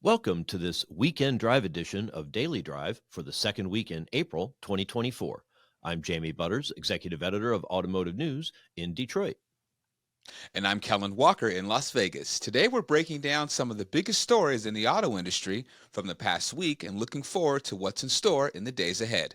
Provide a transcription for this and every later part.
Welcome to this weekend drive edition of Daily Drive for the second week in April 2024. I'm Jamie Butters, executive editor of Automotive News in Detroit. And I'm Kellen Walker in Las Vegas. Today we're breaking down some of the biggest stories in the auto industry from the past week and looking forward to what's in store in the days ahead.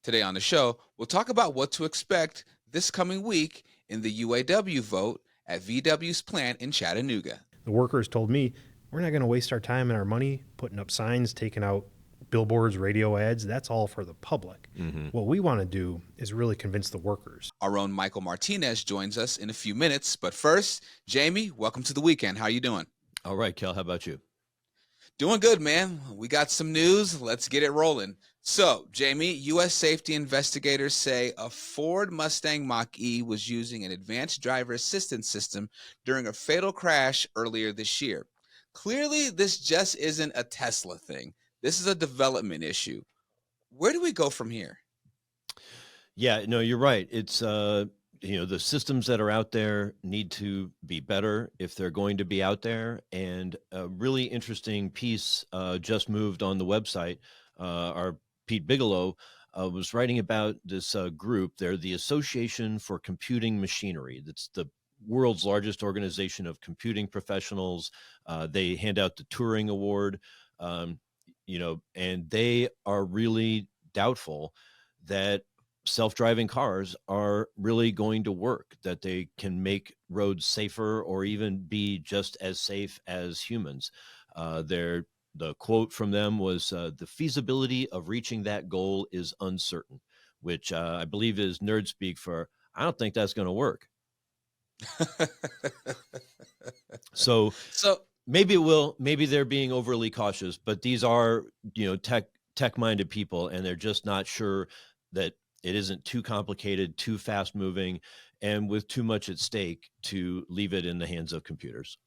Today on the show, we'll talk about what to expect this coming week in the UAW vote at VW's plant in Chattanooga. The workers told me, we're not going to waste our time and our money putting up signs, taking out billboards, radio ads. That's all for the public. What we want to do is really convince the workers. Our own Michael Martinez joins us in a few minutes. But first, Jamie, welcome to the weekend. How you doing? All right, Kel, how about you? Doing good, man. We got some news. Let's get it rolling. So, Jamie, U.S. safety investigators say a Ford Mustang Mach-E was using an advanced driver assistance system during a fatal crash earlier this year. Clearly, this just isn't a Tesla thing. This is a development issue. Where do we go from here? Yeah, no, you're right. It's, the systems that are out there need to be better if they're going to be out there. And a really interesting piece just moved on the website. Our Pete Bigelow was writing about this group. They're the Association for Computing Machinery. That's the world's largest organization of computing professionals. They hand out the Turing Award, and they are really doubtful that self-driving cars are really going to work, that they can make roads safer or even be just as safe as humans. The quote from them was, the feasibility of reaching that goal is uncertain, which I believe is nerd speak for, I don't think that's going to work. So maybe it will, maybe they're being overly cautious, but these are, tech-minded people, and they're just not sure that it isn't too complicated, too fast moving, and with too much at stake to leave it in the hands of computers.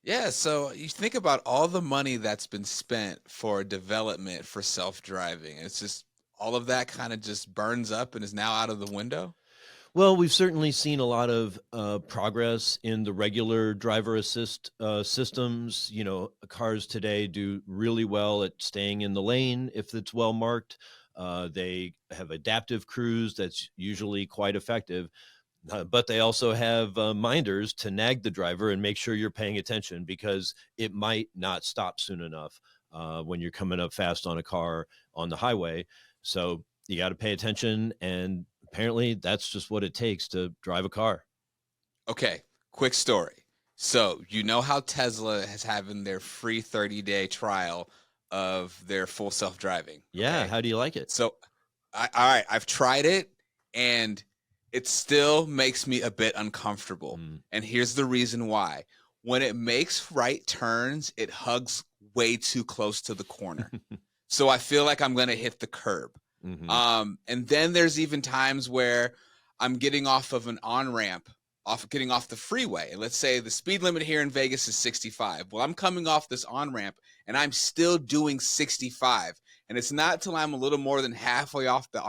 Yeah, so you think about all the money that's been spent for development for self-driving. It's just all of that kind of just burns up and is now out of the window. Well, we've certainly seen a lot of progress in the regular driver assist systems. Cars today do really well at staying in the lane if it's well marked. They have adaptive cruise that's usually quite effective, but they also have minders to nag the driver and make sure you're paying attention, because it might not stop soon enough when you're coming up fast on a car on the highway. So you got to pay attention, and apparently that's just what it takes to drive a car. Okay, quick story. So you know how Tesla has having their free 30-day trial of their full self-driving? Yeah, okay? how do you like it? So, all right, I've tried it, and it still makes me a bit uncomfortable. And here's the reason why. When it makes right turns, it hugs way too close to the corner. So I feel like I'm going to hit the curb. And then there's even times where I'm getting off of an on-ramp, getting off the freeway. And let's say the speed limit here in Vegas is 65. Well, I'm coming off this on-ramp and I'm still doing 65. And it's not till I'm a little more than halfway off the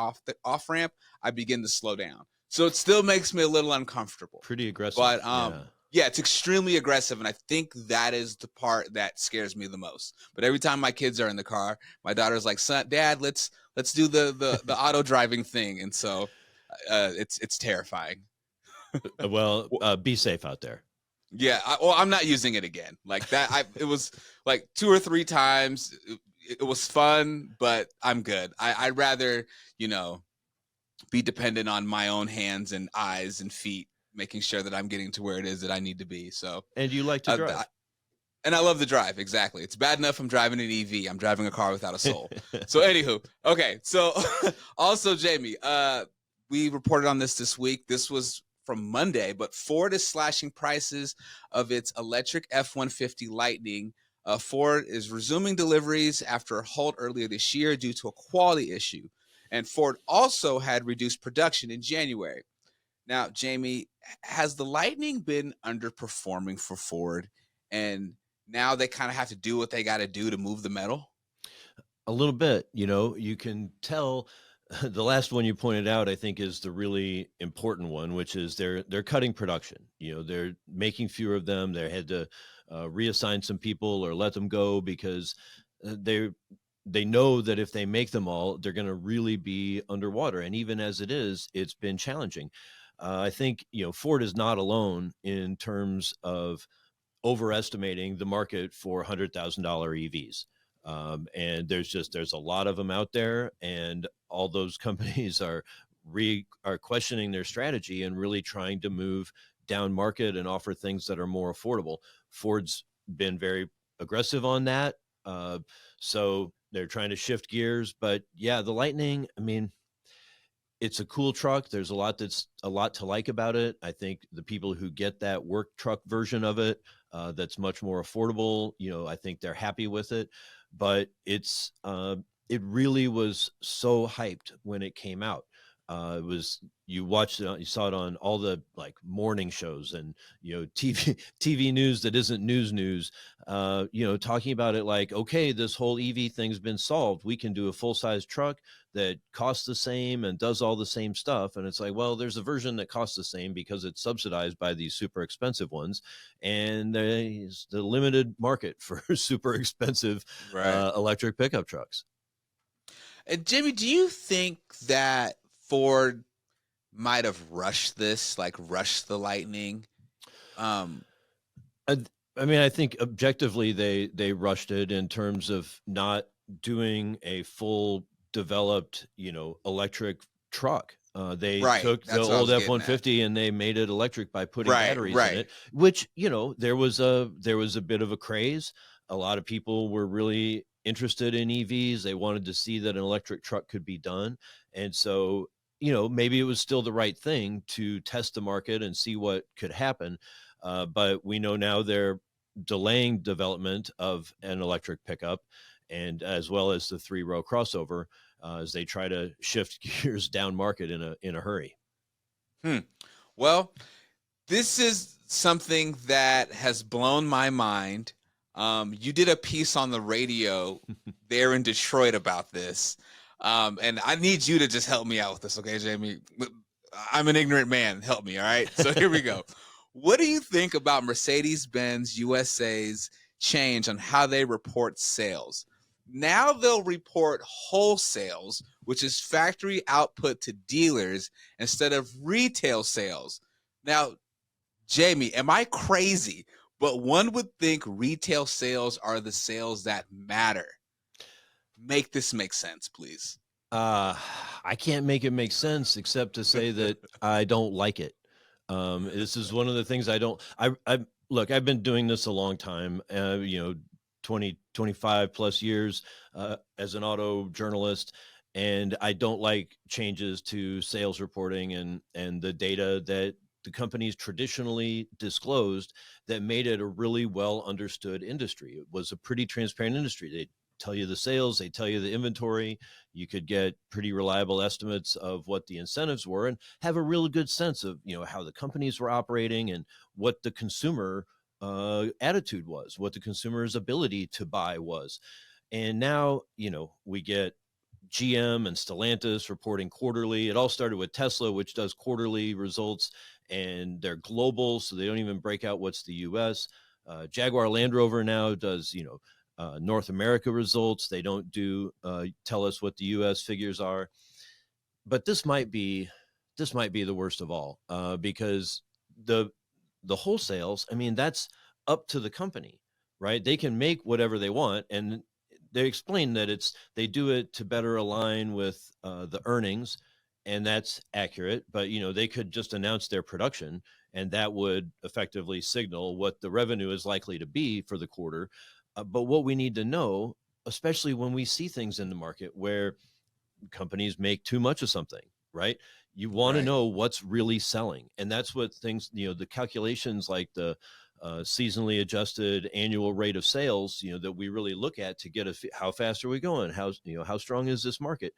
off-ramp, I begin to slow down. So it still makes me a little uncomfortable. Pretty aggressive. But yeah, it's extremely aggressive, and I think that is the part that scares me the most. But every time my kids are in the car, my daughter's like, "Son, Dad, let's do the auto driving thing," and so it's terrifying. Well, be safe out there. Yeah, I'm not using it again like that. It was like 2 or 3 times. It was fun, but I'm good. I'd rather be dependent on my own hands and eyes and feet, making sure that I'm getting to where it is that I need to be. So, and you like to drive. And I love the drive. Exactly. It's bad enough I'm driving an EV. I'm driving a car without a soul. So anywho, okay. So also, Jamie, we reported on this week. This was from Monday, but Ford is slashing prices of its electric F-150 Lightning. Ford is resuming deliveries after a halt earlier this year due to a quality issue. And Ford also had reduced production in January. Now, Jamie, has the Lightning been underperforming for Ford, and now they kind of have to do what they got to do to move the metal? A little bit. You can tell. The last one you pointed out, I think, is the really important one, which is they're cutting production. They're making fewer of them. They had to reassign some people or let them go because they know that if they make them all, they're going to really be underwater. And even as it is, it's been challenging. I think, Ford is not alone in terms of overestimating the market for $100,000 EVs. And there's a lot of them out there, and all those companies are questioning their strategy and really trying to move down market and offer things that are more affordable. Ford's been very aggressive on that. So they're trying to shift gears, but yeah, the Lightning, I mean, it's a cool truck. There's a lot to like about it. I think the people who get that work truck version of it, that's much more affordable, I think they're happy with it. But it really was so hyped when it came out. You watched it, you saw it on all the like morning shows and TV news that isn't news, talking about it like, okay, this whole EV thing's been solved. We can do a full size truck that costs the same and does all the same stuff. And it's like, well, there's a version that costs the same because it's subsidized by these super expensive ones, and there's the limited market for super expensive electric pickup trucks. And Jimmy, do you think that Ford might have rushed the Lightning? I mean, I think objectively they rushed it in terms of not doing a full developed, electric truck. They took the old F-150 and they made it electric by putting batteries in it, which, there was a bit of a craze. A lot of people were really interested in EVs. They wanted to see that an electric truck could be done. And so, maybe it was still the right thing to test the market and see what could happen. But we know now they're delaying development of an electric pickup, and as well as the 3-row crossover, as they try to shift gears down market in a hurry. Well, this is something that has blown my mind. You did a piece on the radio there in Detroit about this. And I need you to just help me out with this, okay, Jamie? I'm an ignorant man. Help me, all right? So here we go. What do you think about Mercedes-Benz USA's change on how they report sales? Now they'll report wholesales, which is factory output to dealers, instead of retail sales. Now, Jamie, am I crazy? But one would think retail sales are the sales that matter. Make this make sense, please. I can't make it make sense except to say that I don't like it. This is one of the things look, I've been doing this a long time, 25 plus years as an auto journalist, and I don't like changes to sales reporting and the data that the companies traditionally disclosed that made it a really well understood industry. It was a pretty transparent industry. They tell you the sales, they tell you the inventory. You could get pretty reliable estimates of what the incentives were and have a real good sense of, how the companies were operating and what the consumer attitude was, what the consumer's ability to buy was. And now, we get GM and Stellantis reporting quarterly. It all started with Tesla, which does quarterly results, and they're global, so they don't even break out what's the US. Jaguar Land Rover now does, North America results. They don't tell us what the US figures are. But this might be the worst of all, because the wholesales, I mean, that's up to the company, right? They can make whatever they want, and they explain that they do it to better align with the earnings, and that's accurate. But they could just announce their production, and that would effectively signal what the revenue is likely to be for the quarter. But what we need to know, especially when we see things in the market where companies make too much of something, right? You want to know what's really selling, and that's what things, the calculations like the seasonally adjusted annual rate of sales, that we really look at to get how fast are we going? How strong is this market?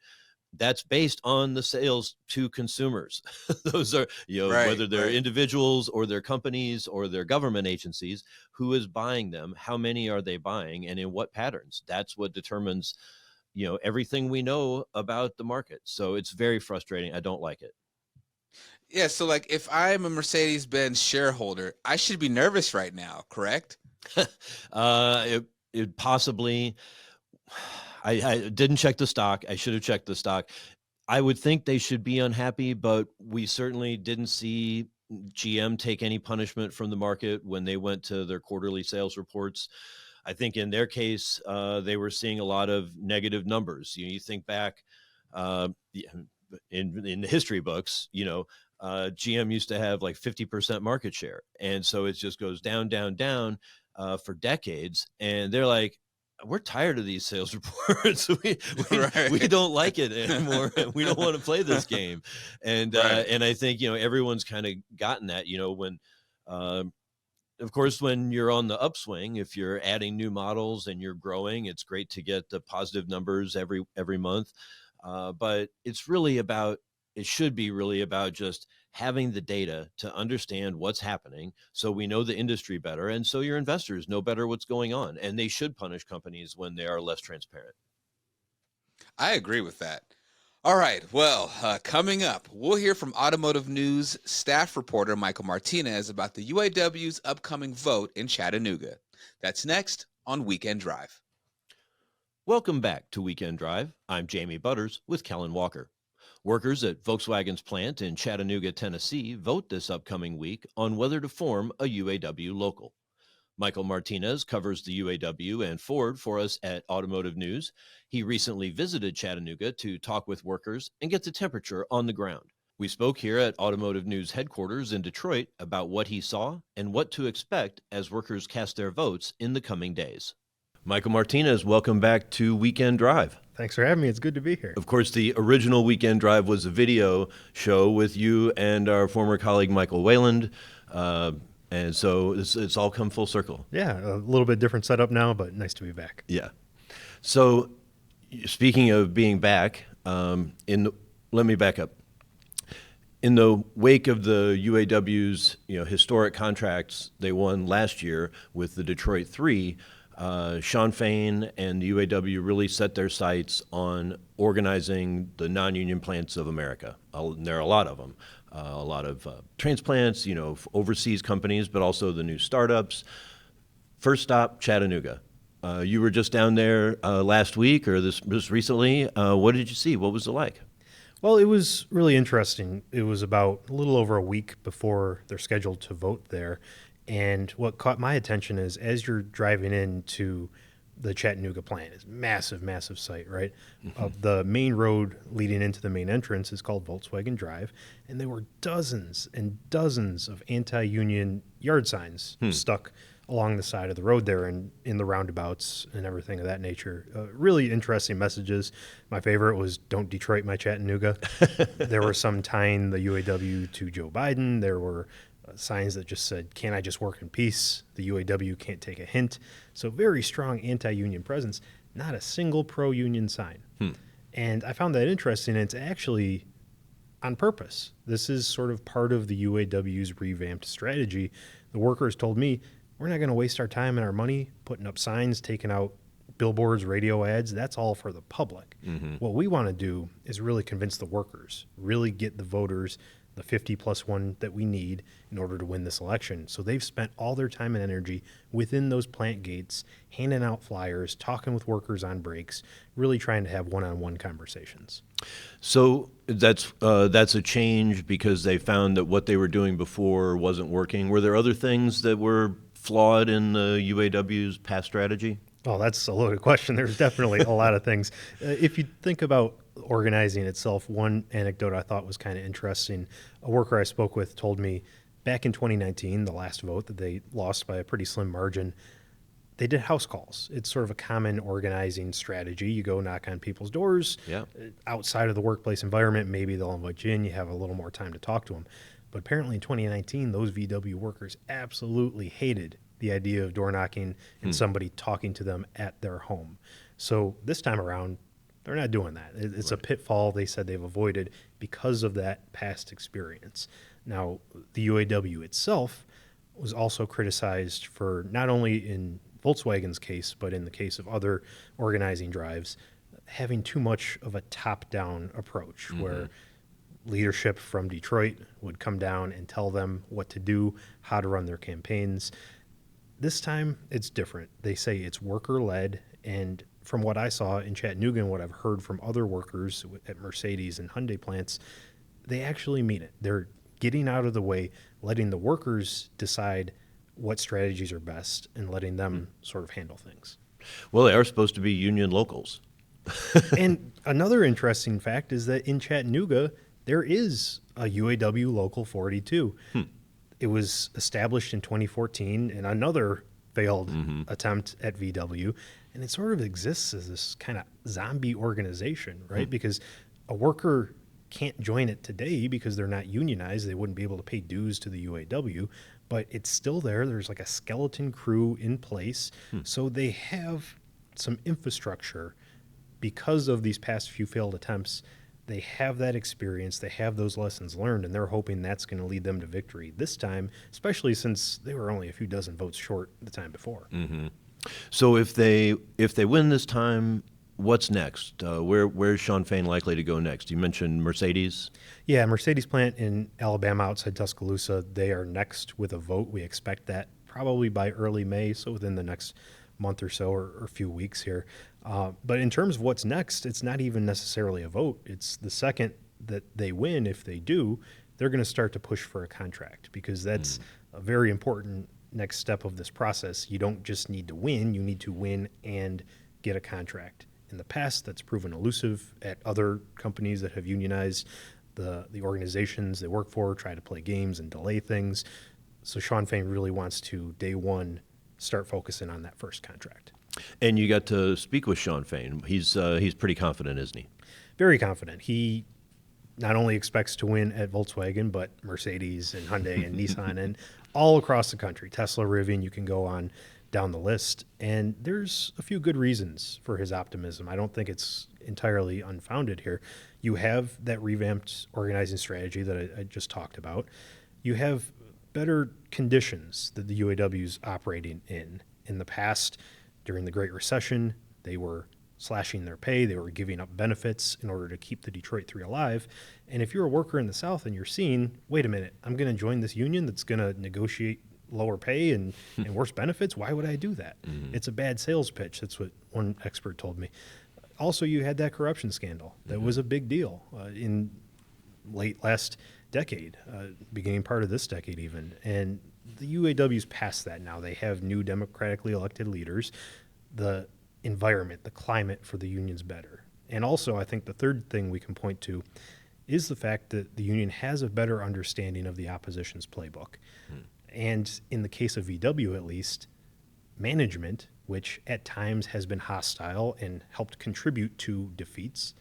That's based on the sales to consumers. Those are, whether they're individuals or their companies or their government agencies, who is buying them, how many are they buying, and in what patterns? That's what determines, everything we know about the market. So it's very frustrating. I don't like it. Yeah, so like if I'm a Mercedes-Benz shareholder, I should be nervous right now, correct? It possibly. I didn't check the stock. I should have checked the stock. I would think they should be unhappy, but we certainly didn't see GM take any punishment from the market when they went to their quarterly sales reports. I think in their case, they were seeing a lot of negative numbers. You think back in the history books, GM used to have like 50% market share. And so it just goes down, down, down for decades. And they're like, we're tired of these sales reports. We don't like it anymore. We don't want to play this game. And and I think, everyone's kind of gotten that, when of course, when you're on the upswing, if you're adding new models and you're growing, it's great to get the positive numbers every month. But it should be really about just having the data to understand what's happening so we know the industry better. And so your investors know better what's going on. And they should punish companies when they are less transparent. I agree with that. All right. Well, coming up, we'll hear from Automotive News staff reporter Michael Martinez about the UAW's upcoming vote in Chattanooga. That's next on Weekend Drive. Welcome back to Weekend Drive. I'm Jamie Butters with Kellen Walker. Workers at Volkswagen's plant in Chattanooga, Tennessee, vote this upcoming week on whether to form a UAW local. Michael Martinez covers the UAW and Ford for us at Automotive News. He recently visited Chattanooga to talk with workers and get the temperature on the ground. We spoke here at Automotive News headquarters in Detroit about what he saw and what to expect as workers cast their votes in the coming days. Michael Martinez, welcome back to Weekend Drive. Thanks for having me. It's good to be here. Of course, the original Weekend Drive was a video show with you and our former colleague, Michael Wayland. And so it's all come full circle. Yeah, a little bit different setup now, but nice to be back. Yeah. So speaking of being back, let me back up. In the wake of the UAW's historic contracts they won last year with the Detroit 3, Shawn Fain and the UAW really set their sights on organizing the non-union plants of America. There are a lot of them. A lot of transplants, overseas companies, but also the new startups. First stop, Chattanooga. You were just down there last week or this recently. What did you see? What was it like? Well, it was really interesting. It was about a little over a week before they're scheduled to vote there. And what caught my attention is as you're driving into the Chattanooga plant, it's massive, massive site, right? Mm-hmm. The main road leading into the main entrance is called Volkswagen Drive, and there were dozens and dozens of anti-union yard signs stuck along the side of the road there and in the roundabouts and everything of that nature. Really interesting messages. My favorite was "Don't Detroit my Chattanooga." There were some tying the UAW to Joe Biden. There were signs that just said, "Can I just work in peace? The UAW can't take a hint." So very strong anti-union presence, not a single pro-union sign. And I found that interesting. And it's actually on purpose. This is sort of part of the UAW's revamped strategy. The workers told me, we're not going to waste our time and our money putting up signs, taking out billboards, radio ads. That's all for the public. Mm-hmm. What we want to do is really convince the workers, really get the voters the 50+1 that we need in order to win this election. So they've spent all their time and energy within those plant gates, handing out flyers, talking with workers on breaks, really trying to have one-on-one conversations. So that's a change because they found that what they were doing before wasn't working. Were there other things that were flawed in the UAW's past strategy? Oh, that's a loaded question. There's definitely a lot of things. If you think about organizing itself, one anecdote I thought was kind of interesting. A worker I spoke with told me back in 2019, the last vote that they lost by a pretty slim margin, they did house calls. It's sort of a common organizing strategy. You go knock on people's doors. Yeah. Outside of the workplace environment, maybe they'll invite you in. You have a little more time to talk to them. But apparently in 2019, those VW workers absolutely hated the idea of door knocking and somebody talking to them at their home. So this time around, they're not doing that. It's right. A pitfall they said they've avoided because of that past experience. Now, the UAW itself was also criticized for not only in Volkswagen's case, but in the case of other organizing drives, having too much of a top-down approach where leadership from Detroit would come down and tell them what to do, how to run their campaigns. This time, it's different. They say it's worker-led, and from what I saw in Chattanooga and what I've heard from other workers at Mercedes and Hyundai plants, they actually mean it. They're getting out of the way, letting the workers decide what strategies are best, and letting them sort of handle things. Well, they are supposed to be union locals. And another interesting fact is that in Chattanooga, there is a UAW Local 42. It was established in 2014 in another failed attempt at VW, and it sort of exists as this kind of zombie organization, right? Because a worker can't join it today because they're not unionized. They wouldn't be able to pay dues to the UAW, but it's still there. There's like a skeleton crew in place. So they have some infrastructure because of these past few failed attempts. They have that experience, they have those lessons learned, and they're hoping that's going to lead them to victory this time, especially since they were only a few dozen votes short the time before. So if they win this time, what's next? Where's Shawn Fain likely to go next? You mentioned Mercedes. Yeah, Mercedes plant in Alabama outside Tuscaloosa, they are next with a vote. We expect that probably by early May, so within the next month or so, or a few weeks here. But in terms of what's next, it's not even necessarily a vote. It's the second that they win, if they do, they're going to start to push for a contract, because that's a very important next step of this process. You don't just need to win, you need to win and get a contract. In the past, that's proven elusive at other companies that have unionized. The organizations they work for try to play games and delay things. So Shawn Fain really wants to, day one, start focusing on that first contract. And you got to speak with Shawn Fain. He's pretty confident, isn't he? Very confident. He not only expects to win at Volkswagen, but Mercedes and Hyundai and Nissan and all across the country. Tesla, Rivian, you can go on down the list. And there's a few good reasons for his optimism. I don't think it's entirely unfounded here. You have that revamped organizing strategy that I just talked about. You have better conditions that the UAW's operating in. In the past, during the Great Recession, they were slashing their pay, they were giving up benefits in order to keep the Detroit Three alive. And if you're a worker in the South and you're seeing, wait a minute, I'm going to join this union that's going to negotiate lower pay and worse benefits, why would I do that? It's a bad sales pitch. That's what one expert told me. Also, you had that corruption scandal. That was a big deal in late last decade, beginning part of this decade even. And the UAW's past that now. They have new democratically elected leaders. The environment, the climate for the union's better. And also, I think the third thing we can point to is the fact that the union has a better understanding of the opposition's playbook. And in the case of VW, at least, management, which at times has been hostile and helped contribute to defeats,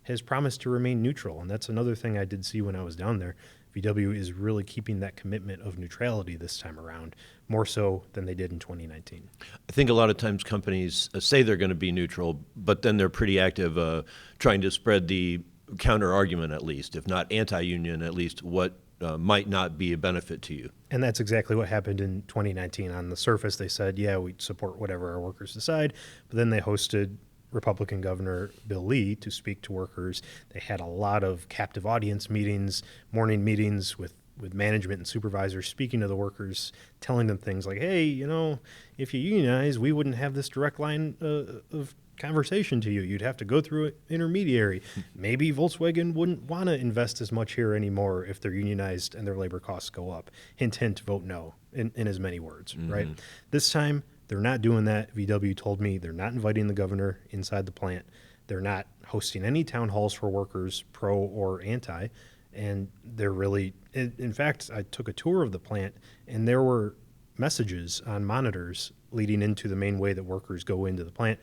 has promised to remain neutral. And that's another thing I did see when I was down there. VW is really keeping that commitment of neutrality this time around, more so than they did in 2019. I think a lot of times companies say they're going to be neutral, but then they're pretty active trying to spread the counter argument, at least, if not anti-union, at least what might not be a benefit to you. And that's exactly what happened in 2019. On the surface, they said, yeah, we support whatever our workers decide, but then they hosted Republican Governor Bill Lee to speak to workers. They had a lot of captive audience meetings, morning meetings with management and supervisors speaking to the workers, telling them things like, hey, you know, if you unionize, we wouldn't have this direct line of conversation to you. You'd have to go through an intermediary. Maybe Volkswagen wouldn't want to invest as much here anymore if they're unionized and their labor costs go up. Hint, hint, vote no, in as many words, right? This time, they're not doing that. VW told me they're not inviting the governor inside the plant. They're not hosting any town halls for workers, pro or anti. And they're really, in fact, I took a tour of the plant, and there were messages on monitors leading into the main way that workers go into the plant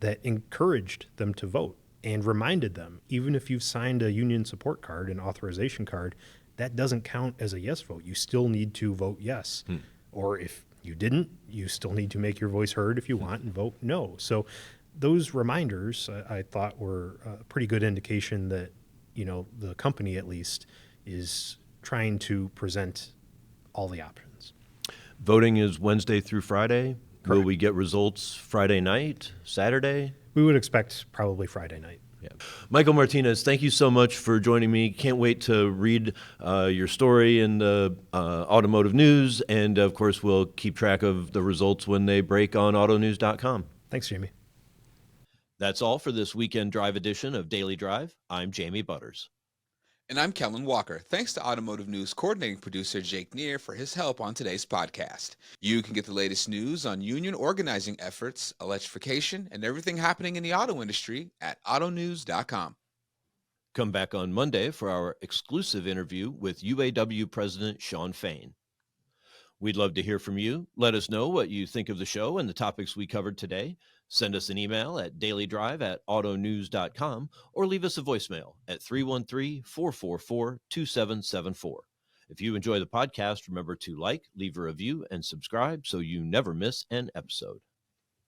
that encouraged them to vote and reminded them, even if you've signed a union support card, an authorization card, that doesn't count as a yes vote. You still need to vote yes. Or if you didn't, you still need to make your voice heard if you want and vote no. So those reminders, I thought, were a pretty good indication that, you know, the company at least is trying to present all the options. Voting is Wednesday through Friday. Correct. Will we get results Friday night, Saturday? We would expect probably Friday night. Yeah. Michael Martinez, thank you so much for joining me. Can't wait to read your story in the Automotive News. And of course, we'll keep track of the results when they break on autonews.com. Thanks, Jamie. That's all for this weekend drive edition of Daily Drive. I'm Jamie Butters. And I'm Kellen Walker. Thanks to Automotive News coordinating producer Jake Neer for his help on today's podcast. You can get the latest news on union organizing efforts, electrification, and everything happening in the auto industry at autonews.com. Come back on Monday for our exclusive interview with UAW President Shawn Fain. We'd love to hear from you. Let us know what you think of the show and the topics we covered today. Send us an email at dailydrive@autonews.com or leave us a voicemail at 313-444-2774. If you enjoy the podcast, remember to like, leave a review, and subscribe so you never miss an episode.